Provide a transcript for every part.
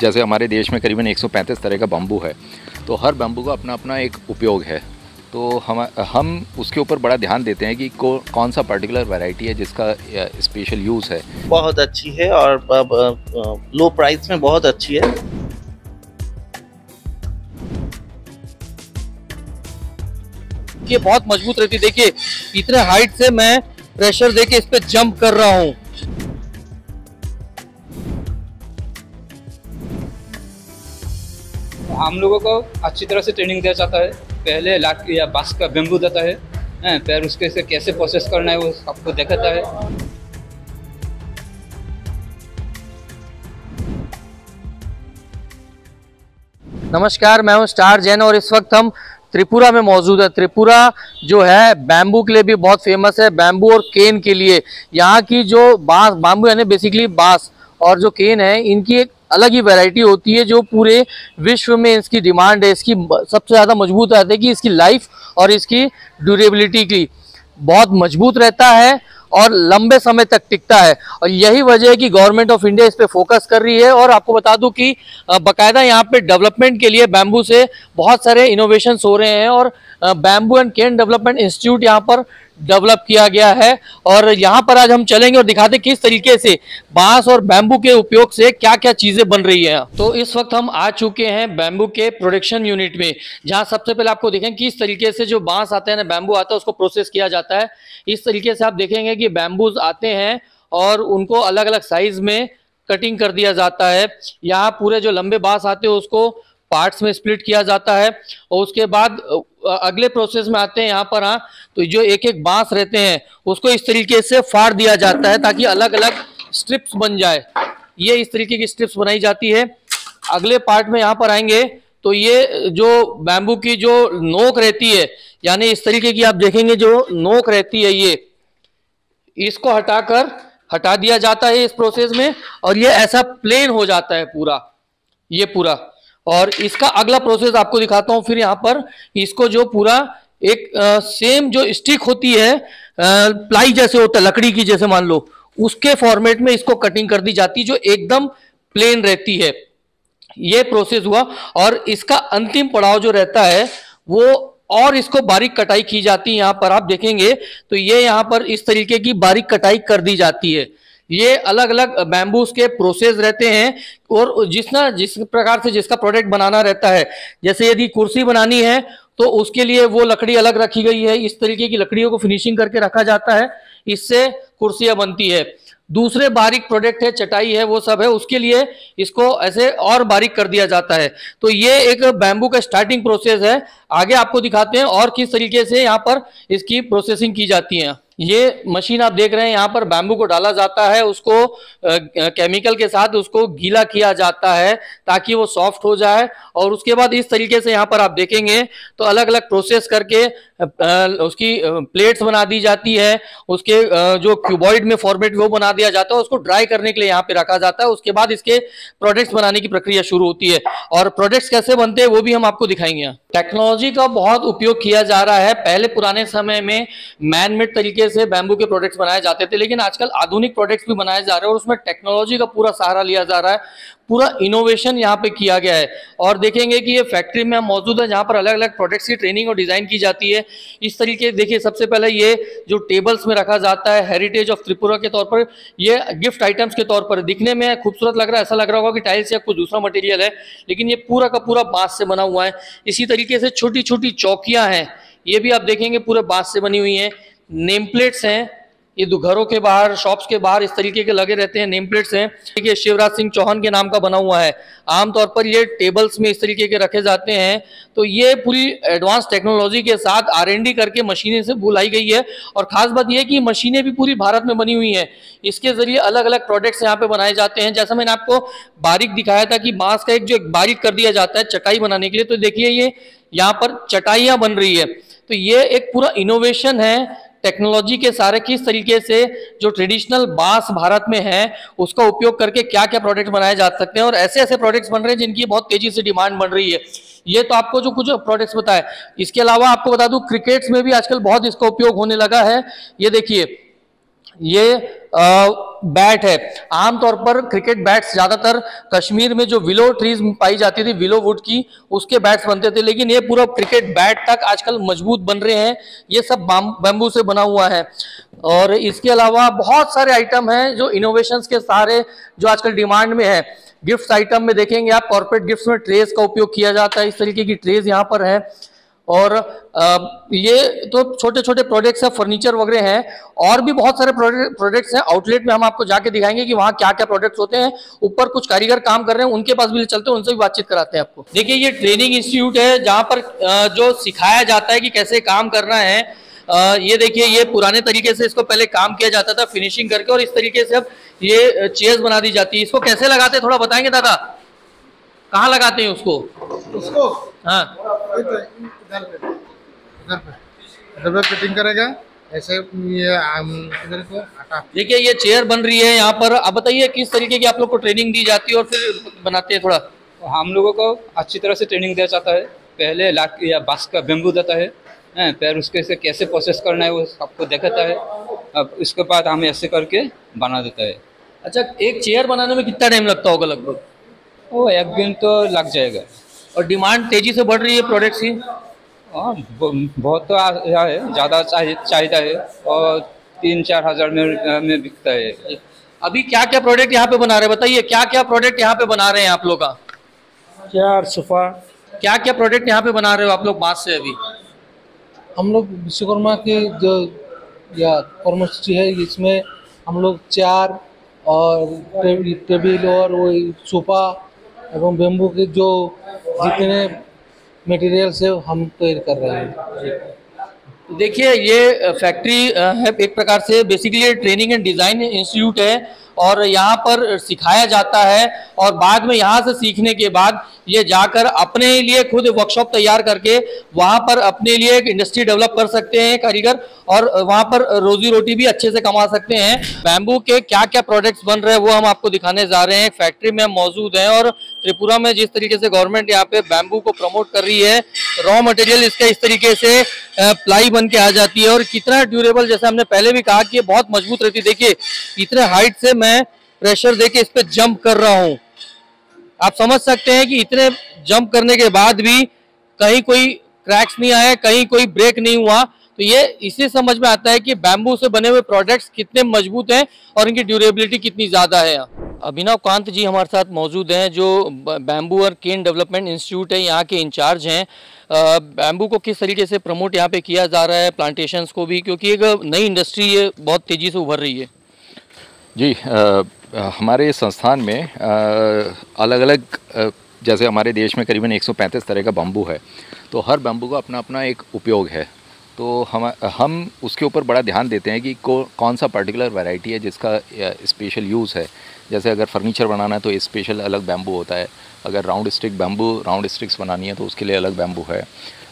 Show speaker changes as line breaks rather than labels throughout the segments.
जैसे हमारे देश में करीबन 135 तरह का बम्बू है, तो हर बम्बू का अपना अपना एक उपयोग है। तो हम उसके ऊपर बड़ा ध्यान देते हैं कि कौन सा पर्टिकुलर वैरायटी है जिसका स्पेशल यूज़ है।
बहुत अच्छी है और लो प्राइस में बहुत अच्छी है।
ये बहुत मजबूत रहती है। देखिए इतने हाइट से मैं प्रेशर देके इस पे जंप कर रहा हूँ।
हम लोगों को अच्छी तरह से ट्रेनिंग दिया जाता है। पहले लाठी या बांस का बेम्बू देता है, फिर उसके से कैसे प्रोसेस करना है वो आपको दिखाता है।
नमस्कार, मैं हूं स्टार जैन और इस वक्त हम त्रिपुरा में मौजूद है। त्रिपुरा जो है बैम्बू के लिए भी बहुत फेमस है, बैम्बू और केन के लिए। यहाँ की जो बांस, बैम्बू यानी बेसिकली बांस, और जो केन है इनकी एक अलग ही वैरायटी होती है जो पूरे विश्व में इसकी डिमांड है। इसकी सबसे ज़्यादा मजबूत रहती है कि इसकी लाइफ और इसकी ड्यूरेबिलिटी की बहुत मजबूत रहता है और लंबे समय तक टिकता है। और यही वजह है कि गवर्नमेंट ऑफ इंडिया इस पे फोकस कर रही है। और आपको बता दूं कि बाकायदा यहाँ पे डेवलपमेंट के लिए बैम्बू से बहुत सारे इनोवेशंस हो रहे हैं और bamboo and cane development institute यहाँ पर डेवलप किया गया है। और यहाँ पर आज हम चलेंगे और दिखाते किस तरीके से बांस और बैम्बू के उपयोग से क्या क्या चीजें बन रही हैं। तो इस वक्त हम आ चुके हैं बैम्बू के प्रोडक्शन यूनिट में, जहाँ सबसे पहले आपको देखें किस तरीके से जो बांस आते हैं ना, बैम्बू आता है, उसको प्रोसेस किया जाता है। इस तरीके से आप देखेंगे कि बैम्बूज आते हैं और उनको अलग अलग साइज में कटिंग कर दिया जाता है। यहाँ पूरे जो लंबे बांस आते हैं उसको पार्ट्स में स्प्लिट किया जाता है और उसके बाद अगले प्रोसेस में आते हैं यहाँ पर। हाँ, तो जो एक एक बांस रहते हैं उसको इस तरीके से फाड़ दिया जाता है ताकि अलग अलग स्ट्रिप्स बन जाए। ये इस तरीके की स्ट्रिप्स बनाई जाती है। अगले पार्ट में यहाँ पर आएंगे तो ये जो बैम्बू की जो नोक रहती है, यानी इस तरीके की आप देखेंगे जो नोक रहती है, ये इसको हटा दिया जाता है इस प्रोसेस में और ये ऐसा प्लेन हो जाता है पूरा, ये पूरा। और इसका अगला प्रोसेस आपको दिखाता हूं। फिर यहाँ पर इसको जो पूरा एक सेम जो स्टिक होती है, प्लाई जैसे होता है लकड़ी की, जैसे मान लो, उसके फॉर्मेट में इसको कटिंग कर दी जाती है जो एकदम प्लेन रहती है। ये प्रोसेस हुआ और इसका अंतिम पड़ाव जो रहता है वो, और इसको बारीक कटाई की जाती है। यहाँ पर आप देखेंगे तो ये यहाँ पर इस तरीके की बारीक कटाई कर दी जाती है। ये अलग अलग बैम्बूस के प्रोसेस रहते हैं और जिस प्रकार से जिसका प्रोडक्ट बनाना रहता है, जैसे यदि कुर्सी बनानी है तो उसके लिए वो लकड़ी अलग रखी गई है। इस तरीके की लकड़ियों को फिनिशिंग करके रखा जाता है, इससे कुर्सियां बनती है। दूसरे बारीक प्रोडक्ट है, चटाई है, वो सब है, उसके लिए इसको ऐसे और बारीक कर दिया जाता है। तो ये एक बैम्बू का स्टार्टिंग प्रोसेस है। आगे आपको दिखाते हैं और किस तरीके से यहाँ पर इसकी प्रोसेसिंग की जाती है। ये मशीन आप देख रहे हैं, यहाँ पर बैम्बू को डाला जाता है, उसको केमिकल के साथ उसको गीला किया जाता है ताकि वो सॉफ्ट हो जाए। और उसके बाद इस तरीके से यहाँ पर आप देखेंगे तो अलग अलग प्रोसेस करके उसकी प्लेट्स बना दी जाती है। उसके जो क्यूबॉइड में फॉर्मेट वो बना दिया जाता है, उसको ड्राई करने के लिए यहाँ पे रखा जाता है। उसके बाद इसके प्रोडक्ट्स बनाने की प्रक्रिया शुरू होती है और प्रोडक्ट्स कैसे बनते हैं वो भी हम आपको दिखाएंगे। टेक्नोलॉजी का बहुत उपयोग किया जा रहा है। पहले पुराने समय में मैन मेड तरीके से बैम्बू के प्रोडक्ट्स बनाए जाते थे, लेकिन आजकल आधुनिक प्रोडक्ट्स भी बनाए जा रहे हैं और उसमें टेक्नोलॉजी का पूरा सहारा लिया जा रहा है। पूरा इनोवेशन यहाँ पे किया गया है और देखेंगे कि ये फैक्ट्री में हम मौजूद है जहाँ पर अलग अलग प्रोडक्ट्स की ट्रेनिंग और डिजाइन की जाती है। इस तरीके देखिए, सबसे पहले ये जो टेबल्स में रखा जाता है, हेरिटेज ऑफ त्रिपुरा के तौर पर, ये गिफ्ट आइटम्स के तौर पर दिखने में खूबसूरत लग रहा है। ऐसा लग रहा होगा कि टाइल्स या कुछ दूसरा मटेरियल है, लेकिन ये पूरा का पूरा बांस से बना हुआ है। इसी तरीके से छोटी छोटी चौकियां हैं, ये भी आप देखेंगे पूरे बांस से बनी हुई हैं। नेम प्लेट्स हैं, ये घरों के बाहर, शॉप्स के बाहर इस तरीके के लगे रहते हैं, नेम प्लेट्स हैं। देखिए शिवराज सिंह चौहान के नाम का बना हुआ है। आमतौर पर ये टेबल्स में इस तरीके के रखे जाते हैं। तो ये पूरी एडवांस टेक्नोलॉजी के साथ R&D करके मशीनें से बुलाई गई है। और खास बात यह कि मशीनें भी पूरी भारत में बनी हुई हैं। इसके जरिए अलग अलग प्रोडक्ट्स यहाँ पे बनाए जाते हैं। जैसा मैंने आपको बारीक दिखाया था कि बांस का एक बारीक कर दिया जाता है चटाई बनाने के लिए, तो देखिए ये यहाँ पर चटाइयाँ बन रही है। तो ये एक पूरा इनोवेशन है टेक्नोलॉजी के सारे, किस तरीके से जो ट्रेडिशनल बांस भारत में है उसका उपयोग करके क्या क्या प्रोडक्ट्स बनाए जा सकते हैं। और ऐसे ऐसे प्रोडक्ट्स बन रहे हैं जिनकी बहुत तेजी से डिमांड बढ़ रही है। ये तो आपको जो कुछ प्रोडक्ट्स बताए, इसके अलावा आपको बता दूं क्रिकेट्स में भी आजकल बहुत इसका उपयोग होने लगा है। ये देखिए ये बैट है। आमतौर पर क्रिकेट बैट्स ज्यादातर कश्मीर में जो विलो ट्रीज पाई जाती थी, विलो वुड की, उसके बैट्स बनते थे, लेकिन ये पूरा क्रिकेट बैट तक आजकल मजबूत बन रहे हैं। ये सब बैम्बू से बना हुआ है। और इसके अलावा बहुत सारे आइटम हैं जो इनोवेशंस के सहारे जो आजकल डिमांड में है। गिफ्ट आइटम में देखेंगे आप, कॉर्पोरेट गिफ्ट्स में ट्रेज का उपयोग किया जाता है। इस तरीके की ट्रेज यहाँ पर है। और ये तो छोटे छोटे प्रोडक्ट्स हैं, फर्नीचर वगैरह हैं। और भी बहुत सारे प्रोडक्ट्स हैं। आउटलेट में हम आपको जाके दिखाएंगे कि वहाँ क्या क्या प्रोडक्ट्स होते हैं। ऊपर कुछ कारीगर काम कर रहे हैं, उनके पास भी चलते हैं, उनसे भी बातचीत कराते हैं आपको। देखिए, ये ट्रेनिंग इंस्टीट्यूट है जहाँ पर जो सिखाया जाता है कि कैसे काम करना है। ये देखिए, ये पुराने तरीके से इसको पहले काम किया जाता था फिनिशिंग करके, और इस तरीके से अब ये चेयर्स बना दी जाती है। इसको कैसे लगाते हैं थोड़ा बताएंगे दादा? कहाँ लगाते हैं उसको? हाँ,
इधर पे फिटिंग करेगा ऐसे। ये इधर को हटा।
देखिए, ये चेयर बन रही है यहाँ पर। अब बताइए किस तरीके की आप लोग को ट्रेनिंग दी जाती है और फिर बनाते हैं थोड़ा?
हम लोगों को अच्छी तरह से ट्रेनिंग दिया जाता है। पहले लाख या बांस का बेम्बू देता है, फिर उसके से कैसे प्रोसेस करना है वो आपको दिखाता है। अब इसके बाद हमें ऐसे करके बना देता है।
अच्छा, एक चेयर बनाने में कितना टाइम लगता होगा लगभग?
वो एक दिन तो लग जाएगा।
और डिमांड तेजी से बढ़ रही है प्रोडक्ट्स की?
हाँ, बहुत तो है, ज़्यादा चाहिए है, और 3-4 हज़ार में बिकता है।
अभी क्या क्या प्रोडक्ट यहाँ पे बना रहे हैं बताइए? क्या क्या प्रोडक्ट यहाँ पे बना रहे हैं आप लोग का?
Chair, sofa.
क्या क्या प्रोडक्ट यहाँ पे बना रहे हो आप लोग बांस से अभी?
हम लोग विश्वकर्मा की जो या कर्मसूची है, इसमें हम लोग चेयर और टेबल और वो सोफा एवं बेम्बू के जो जितने मटेरियल से हम तैयार कर रहे हैं।
देखिए, ये फैक्ट्री है एक प्रकार से। Basically training and design institute है और यहाँ पर सिखाया जाता है। और बाद में यहाँ से सीखने के बाद ये जाकर अपने लिए खुद वर्कशॉप तैयार करके वहाँ पर अपने लिए एक इंडस्ट्री डेवलप कर सकते हैं कारीगर, और वहाँ पर रोजी रोटी भी अच्छे से कमा सकते हैं। बैम्बू के क्या क्या प्रोडक्ट्स बन रहे हैं वो हम आपको दिखाने जा रहे हैं। फैक्ट्री में हम मौजूद हैं और त्रिपुरा में जिस तरीके से गवर्नमेंट यहाँ पे बैम्बू को प्रमोट कर रही है, रॉ मटेरियल इसका इस तरीके से प्लाई बन के आ जाती है। और कितना ड्यूरेबल, जैसे हमने पहले भी कहा कि ये बहुत मजबूत रहती है। देखिए, इतने हाइट से मैं प्रेशर देके इस पे जंप कर रहा हूँ। आप समझ सकते हैं कि इतने जंप करने के बाद भी कहीं कोई क्रैक्स नहीं आए, कहीं कोई ब्रेक नहीं हुआ। तो ये इसी समझ में आता है कि बैम्बू से बने हुए प्रोडक्ट्स कितने मजबूत हैं और इनकी ड्यूरेबिलिटी कितनी ज़्यादा है। अभिनव कांत जी हमारे साथ मौजूद हैं, जो बैम्बू और केन डेवलपमेंट इंस्टीट्यूट है यहाँ के इंचार्ज हैं। बैम्बू को किस तरीके से प्रमोट यहाँ पे किया जा रहा है, प्लांटेशंस को भी, क्योंकि एक नई इंडस्ट्री ये बहुत तेज़ी से उभर रही है।
जी, हमारे संस्थान में अलग अलग, जैसे हमारे देश में करीबन 135 तरह का बम्बू है, तो हर बम्बू का अपना अपना एक उपयोग है। तो हम उसके ऊपर बड़ा ध्यान देते हैं कि कौन सा पर्टिकुलर वैरायटी है जिसका स्पेशल यूज़ है। जैसे अगर फर्नीचर बनाना है तो स्पेशल अलग बैम्बू होता है। अगर राउंड स्टिक्स बनानी है तो उसके लिए अलग बैम्बू है।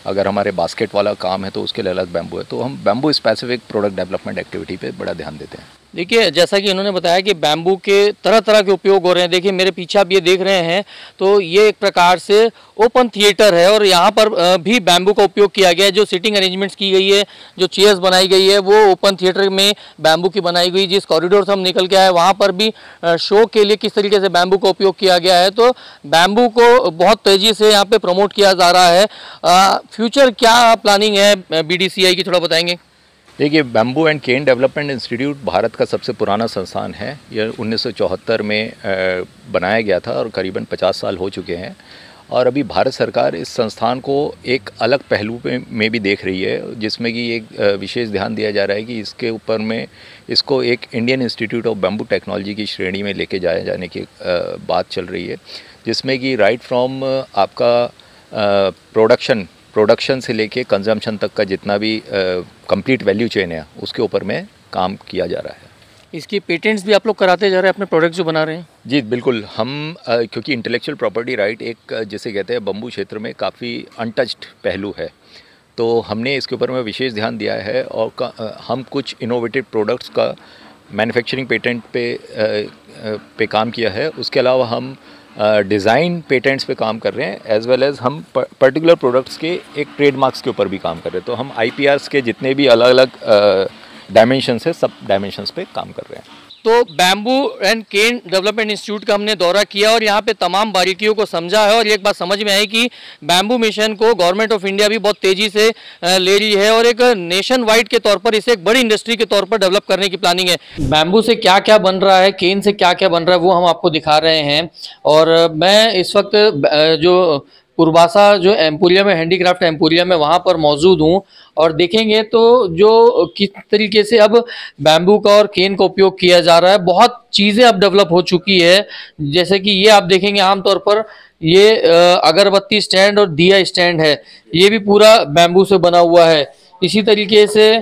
अगर हमारे बास्केट वाला काम है तो उसके लिए अलग बैम्बू है। तो हम bamboo specific product development activity पे बड़ा ध्यान देते हैं।
देखिए, जैसा कि इन्होंने बताया कि बैम्बू के तरह तरह के उपयोग हो रहे हैं। देखिए, मेरे पीछे आप ये देख रहे हैं, तो ये एक प्रकार से ओपन थिएटर है और यहाँ पर भी बैम्बू का उपयोग किया गया है। जो सिटिंग अरेंजमेंट्स की गई है, जो चेयर्स बनाई गई है, वो ओपन थिएटर में बैम्बू की बनाई गई। जिस कॉरिडोर से हम निकल के आए वहाँ पर भी शो के लिए किस तरीके से बैम्बू का उपयोग किया गया है। तो बैम्बू को बहुत तेज़ी से यहाँ पे प्रमोट किया जा रहा है। फ्यूचर क्या प्लानिंग है BDCI की, थोड़ा बताएंगे?
देखिए, bamboo and cane development institute Bharat का सबसे पुराना संस्थान है। यह 1974 में बनाया गया था और करीबन 50 साल हो चुके हैं। और अभी भारत सरकार इस संस्थान को एक अलग पहलू में भी देख रही है, जिसमें कि एक विशेष ध्यान दिया जा रहा है कि इसके ऊपर में इसको एक Indian institute of bamboo technology की श्रेणी में लेके जाने की बात चल रही है, जिसमें कि राइट फ्रॉम आपका प्रोडक्शन से लेके कंजम्पशन तक का जितना भी कंप्लीट वैल्यू चेन है उसके ऊपर में काम किया जा रहा है।
इसकी पेटेंट्स भी आप लोग कराते जा रहे हैं अपने प्रोडक्ट जो बना रहे हैं?
जी बिल्कुल। हम क्योंकि इंटेलेक्चुअल प्रॉपर्टी राइट एक जिसे कहते हैं बम्बू क्षेत्र में काफ़ी अनटच्ड पहलू है, तो हमने इसके ऊपर में विशेष ध्यान दिया है। और हम कुछ इनोवेटिव प्रोडक्ट्स का मैन्युफैक्चरिंग पेटेंट पे काम किया है। उसके अलावा हम डिज़ाइन पेटेंट्स पे काम कर रहे हैं, एज वेल एज़ हम पर्टिकुलर प्रोडक्ट्स के एक ट्रेडमार्क्स के ऊपर भी काम कर रहे हैं। तो हम IPRs के जितने भी अलग अलग डायमेंशन से सब डायमेंशंस पे काम कर रहे हैं।
तो bamboo and cane development institute का हमने दौरा किया और यहाँ पे तमाम बारीकियों को समझा है और एक बात समझ में आई कि बैम्बू मिशन को गवर्नमेंट ऑफ इंडिया भी बहुत तेज़ी से ले रही है और एक नेशन वाइड के तौर पर इसे एक बड़ी इंडस्ट्री के तौर पर डेवलप करने की प्लानिंग है। बैम्बू से क्या क्या बन रहा है, केन से क्या क्या बन रहा है, वो हम आपको दिखा रहे हैं। और मैं इस वक्त जो पूर्वासा जो एम्पोरियम है, हैंडीक्राफ्ट एम्पोरियम है, वहाँ पर मौजूद हूँ और देखेंगे तो जो किस तरीके से अब बैम्बू का और केन का उपयोग किया जा रहा है। बहुत चीज़ें अब डेवलप हो चुकी है, जैसे कि ये आप देखेंगे आमतौर पर ये अगरबत्ती स्टैंड और दिया स्टैंड है, ये भी पूरा बैम्बू से बना हुआ है। इसी तरीके से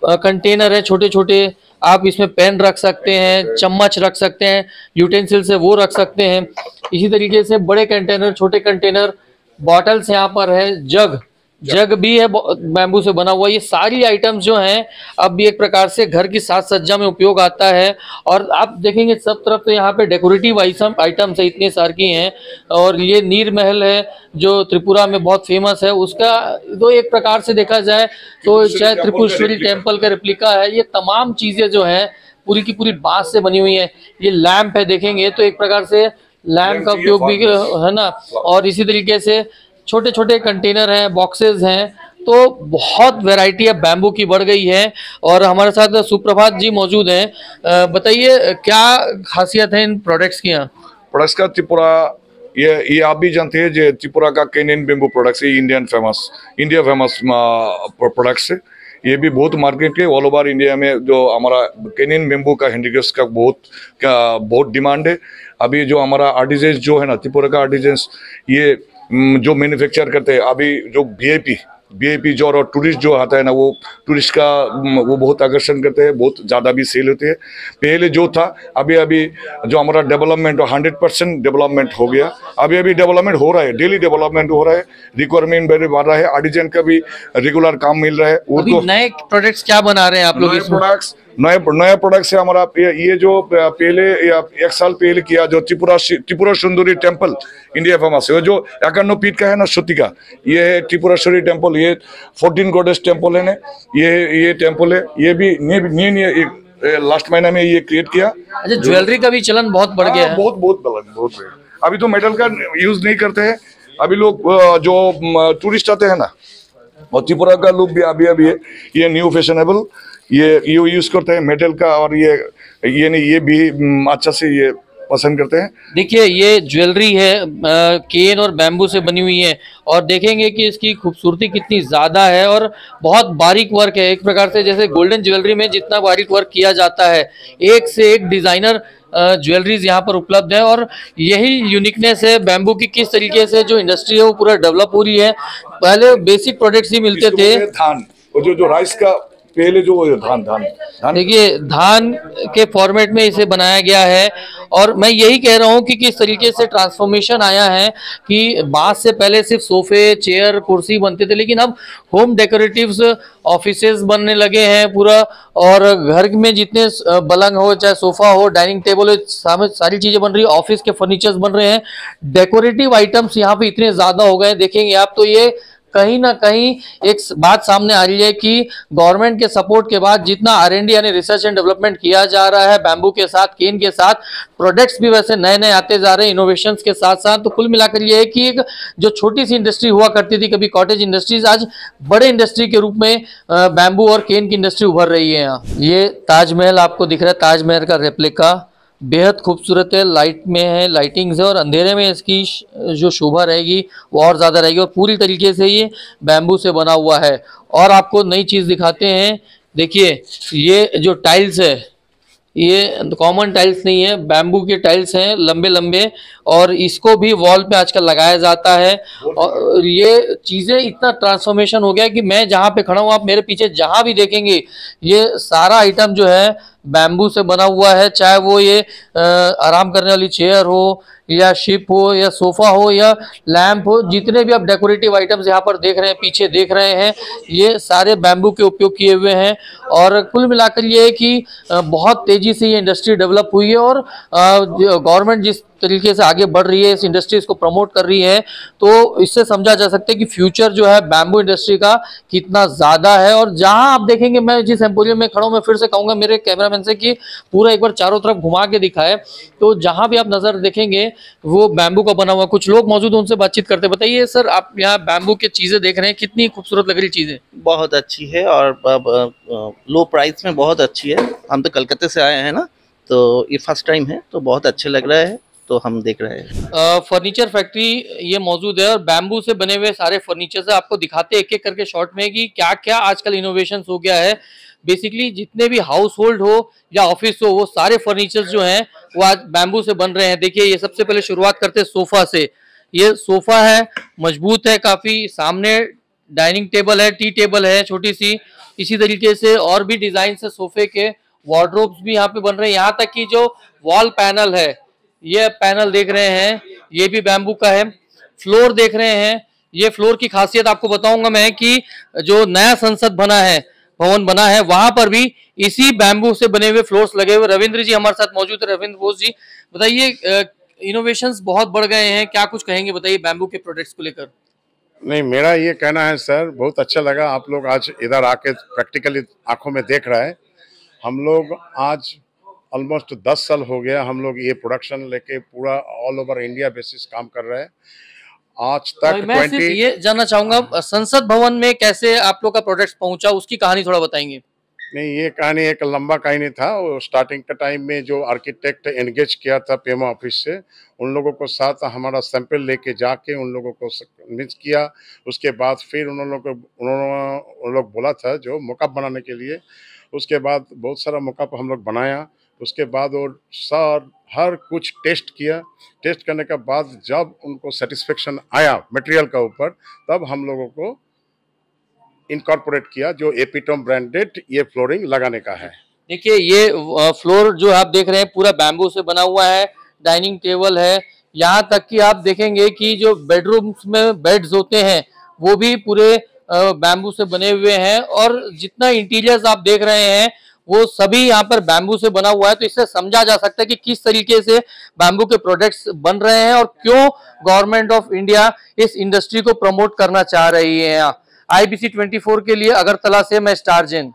कंटेनर है छोटे छोटे, आप इसमें पेन रख सकते हैं, चम्मच रख सकते हैं, यूटेंसिल से वो रख सकते हैं। इसी तरीके से बड़े कंटेनर, छोटे कंटेनर, बॉटल्स यहाँ पर है, जग भी है बैम्बू से बना हुआ। ये सारी आइटम्स जो हैं अब भी एक प्रकार से घर की साज सज्जा में उपयोग आता है। और आप देखेंगे सब तरफ तो यहाँ पे डेकोरेटिव आइटम्स है, इतने सार की हैं। और ये नीर महल है जो त्रिपुरा में बहुत फेमस है, उसका तो एक प्रकार से देखा जाए तो शायद त्रिपुरेश्वरी टेम्पल का रेप्लिका है। ये तमाम चीज़ें जो हैं पूरी की पूरी बांस से बनी हुई हैं। ये लैंप है, देखेंगे तो एक प्रकार से लैंप का उपयोग भी है ना। और इसी तरीके से छोटे छोटे कंटेनर हैं, बॉक्सेस हैं, तो बहुत वैरायटी अब बैम्बू की बढ़ गई है। और हमारे साथ सुप्रभात जी मौजूद हैं। बताइए क्या खासियत है इन प्रोडक्ट्स की? यहाँ
प्रोडक्ट्स का त्रिपुरा, ये आप भी जानते हैं जो त्रिपुरा का केनियन बैम्बू प्रोडक्ट्स है, इंडिया फेमस प्रोडक्ट्स है। ये भी बहुत मार्केट के ऑल ओवर इंडिया में जो हमारा केनियन बैम्बू का हैंडीक्राफ्ट का बहुत डिमांड है। अभी जो हमारा आर्टिजन्स जो है ना, त्रिपुरा का आर्टिजन्स, ये जो मैन्युफैक्चर करते हैं, अभी जो वीआईपी जो और टूरिस्ट जो आता है ना, वो टूरिस्ट का वो बहुत आकर्षण करते हैं, बहुत ज़्यादा भी सेल होती है। पहले जो था, अभी जो हमारा डेवलपमेंट 100% डेवलपमेंट हो गया। अभी डेवलपमेंट हो रहा है, डेली डेवलपमेंट हो रहा है, रिक्वायरमेंट बढ़ रहा है, आर्टिजन का भी रेगुलर काम मिल रहा है।
अभी नए प्रोडक्ट्स क्या बना रहे हैं आप लोग?
नए प्रोडक्ट से हमारा ये जो पहले 1 साल पहले किया जो Tripura Sundari temple India famous है, जो 51 फीट का है ना, श्रुति का, ये है त्रिपुरेश्वरी टेम्पल। ये 14 गॉडेस टेम्पल है ना, ये टेम्पल है। ये भी लास्ट महीना में ये क्रिएट किया।
अच्छा, ज्वेलरी का भी चलन बहुत बढ़ गया है।
बहुत। अभी तो मेटल का यूज नहीं करते हैं। अभी लोग जो टूरिस्ट आते हैं ना, और त्रिपुरा का लुक भी अभी है, ये न्यू फैशनेबल ये यूज करते हैं मेटल का। और ये नहीं, ये भी अच्छा से ये पसंद करते हैं। देखिए
ये ज्वेलरी है केन और बैम्बू से बनी हुई है और देखेंगे कि इसकी खूबसूरती कितनी ज़्यादा है और बहुत बारीक वर्क है। एक प्रकार से जैसे गोल्डन ज्वेलरी में जितना बारीक वर्क किया जाता है, एक से एक डिज़ाइनर ज्वेलरीज यहाँ पर उपलब्ध है। और यही यूनिकनेस है बैम्बू की, किस तरीके से जो इंडस्ट्री है वो पूरा डेवलप हो रही है। पहले बेसिक प्रोडक्ट्स ही मिलते थे,
धान, जो राइस का पहले जो धान
देखिए धान के फॉर्मेट में इसे बनाया गया है। और मैं यही कह रहा हूँ कि किस तरीके से ट्रांसफॉर्मेशन आया है कि बांस से पहले सिर्फ सोफे, चेयर, कुर्सी बनते थे, लेकिन अब होम डेकोरेटिव्स ऑफिसेज बनने लगे हैं पूरा। और घर में जितने पलंग हो, चाहे सोफा हो, डाइनिंग टेबल हो, सारी चीजें बन रही है। ऑफिस के फर्नीचर्स बन रहे हैं। डेकोरेटिव आइटम्स यहाँ पे इतने ज्यादा हो गए, देखेंगे आप तो ये कहीं ना कहीं एक बात सामने आ रही है कि गवर्नमेंट के सपोर्ट के बाद जितना R&D यानी रिसर्च एंड डेवलपमेंट किया जा रहा है बैम्बू के साथ, केन के साथ, प्रोडक्ट्स भी वैसे नए नए आते जा रहे हैं इनोवेशंस के साथ साथ। तो कुल मिलाकर ये है कि एक जो छोटी सी इंडस्ट्री हुआ करती थी कभी कॉटेज इंडस्ट्रीज, आज बड़े इंडस्ट्री के रूप में बैम्बू और केन की इंडस्ट्री उभर रही है। यहाँ ये ताजमहल आपको दिख रहा है, ताजमहल का रेप्लिका बेहद खूबसूरत है, लाइट में है, लाइटिंग्स है और अंधेरे में इसकी जो शोभा रहेगी वो और ज़्यादा रहेगी। और पूरी तरीके से ये बैम्बू से बना हुआ है। और आपको नई चीज़ दिखाते हैं, देखिए ये जो टाइल्स है ये कॉमन टाइल्स नहीं है, बैम्बू के टाइल्स हैं लंबे लंबे, और इसको भी वॉल पे आजकल लगाया जाता है। और ये चीज़ें इतना ट्रांसफॉर्मेशन हो गया कि मैं जहाँ पे खड़ा हूँ, आप मेरे पीछे जहाँ भी देखेंगे ये सारा आइटम जो है बैम्बू से बना हुआ है। चाहे वो ये आराम करने वाली चेयर हो या शिप हो या सोफा हो या लैंप हो, जितने भी आप डेकोरेटिव आइटम्स यहाँ पर देख रहे हैं, पीछे देख रहे हैं, ये सारे बैम्बू के उपयोग किए हुए हैं। और कुल मिलाकर ये है कि बहुत तेजी से ये इंडस्ट्री डेवलप हुई है। और गवर्नमेंट जिस तरीके से आगे बढ़ रही है, इस इंडस्ट्री को प्रमोट कर रही है, तो इससे समझा जा सकता है कि फ्यूचर जो है बैम्बू इंडस्ट्री का कितना ज़्यादा है। और जहां आप देखेंगे, मैं जिस एम्पोरियम में खड़ा हूं, मैं फिर से कहूँगा मेरे कैमरामैन से कि पूरा एक बार चारों तरफ घुमा के दिखाए, तो जहां भी आप नज़र देखेंगे वो बैम्बू का बना हुआ। कुछ लोग मौजूद हैं, उनसे बातचीत करते। बताइए सर, आप यहाँ बैम्बू की चीज़ें देख रहे हैं, कितनी खूबसूरत लग रही चीज़ें?
बहुत अच्छी है और लो प्राइस में बहुत अच्छी है। हम तो कलकत्ते से आए हैं ना, तो ये फर्स्ट टाइम है, तो बहुत अच्छे लग रहा है, तो हम देख रहे हैं।
फर्नीचर फैक्ट्री ये मौजूद है और बैम्बू से बने हुए सारे फर्नीचर से आपको दिखाते एक एक करके शॉर्ट में कि क्या क्या आजकल इनोवेशन हो गया है। बेसिकली जितने भी हाउस होल्ड हो या ऑफिस हो, वो सारे फर्नीचर जो हैं वो आज बैम्बू से बन रहे हैं। देखिए, ये सबसे पहले शुरुआत करते हैं सोफा से। ये सोफा है, मजबूत है काफी। सामने डाइनिंग टेबल है, टी टेबल है छोटी सी। इसी तरीके से और भी डिजाइन से सोफे के वार्डरोब्स भी यहाँ पे बन रहे हैं। यहाँ तक कि जो वॉल पैनल है, ये पैनल देख रहे हैं, ये भी बैम्बू का है। फ्लोर देख रहे हैं, ये फ्लोर की खासियत आपको बताऊंगा मैं कि जो नया संसद बना है, भवन बना है, वहां पर भी इसी बैम्बू से बने हुए फ्लोर्स लगे हुए। रविंद्र जी हमारे साथ मौजूद है। रविंद्र बोस जी, बताइए, इनोवेशंस बहुत बढ़ गए हैं, क्या कुछ कहेंगे? बताइए बैम्बू के प्रोडक्ट्स को लेकर।
नहीं, मेरा ये कहना है सर, बहुत अच्छा लगा आप लोग आज इधर आके प्रैक्टिकली आंखों में देख रहा है। हम लोग आज ऑलमोस्ट 10 साल हो गया हम लोग ये प्रोडक्शन लेके पूरा ऑल ओवर इंडिया बेसिस काम कर रहे हैं। आज तक
मैं सिर्फ ये जानना चाहूंगा, संसद भवन में कैसे आप लोग का प्रोडक्ट पहुंचा, उसकी कहानी थोड़ा बताएंगे।
नहीं, ये कहानी एक लंबा कहानी था। वो स्टार्टिंग के टाइम में जो आर्किटेक्ट एंगेज किया था पीएमओ ऑफिस से, उन लोगों को साथ हमारा सैंपल लेके जाके उन लोगों को कन्विंस किया। उसके बाद फिर उन लोग बोला था जो मॉकअप बनाने के लिए। उसके बाद बहुत सारा मॉकअप हम लोग बनाया। उसके बाद वो सर हर कुछ टेस्ट किया। टेस्ट करने के बाद जब उनको सेटिस्फेक्शन आया मटेरियल का ऊपर, तब हम लोगों को इनकॉर्पोरेट किया जो एपिटोम ब्रांडेड ये फ्लोरिंग लगाने का है।
देखिए, ये फ्लोर जो आप देख रहे हैं पूरा बैम्बू से बना हुआ है। डाइनिंग टेबल है, यहाँ तक कि आप देखेंगे कि जो बेडरूम्स में बेड्स होते हैं वो भी पूरे बैम्बू से बने हुए हैं। और जितना इंटीरियर्स आप देख रहे हैं वो सभी यहाँ पर बैम्बू से बना हुआ है। तो इससे समझा जा सकता है कि किस तरीके से बैम्बू के प्रोडक्ट्स बन रहे हैं और क्यों गवर्नमेंट ऑफ इंडिया इस इंडस्ट्री को प्रमोट करना चाह रही है। IBC 24 के लिए अगरतला से मैं स्टार जैन।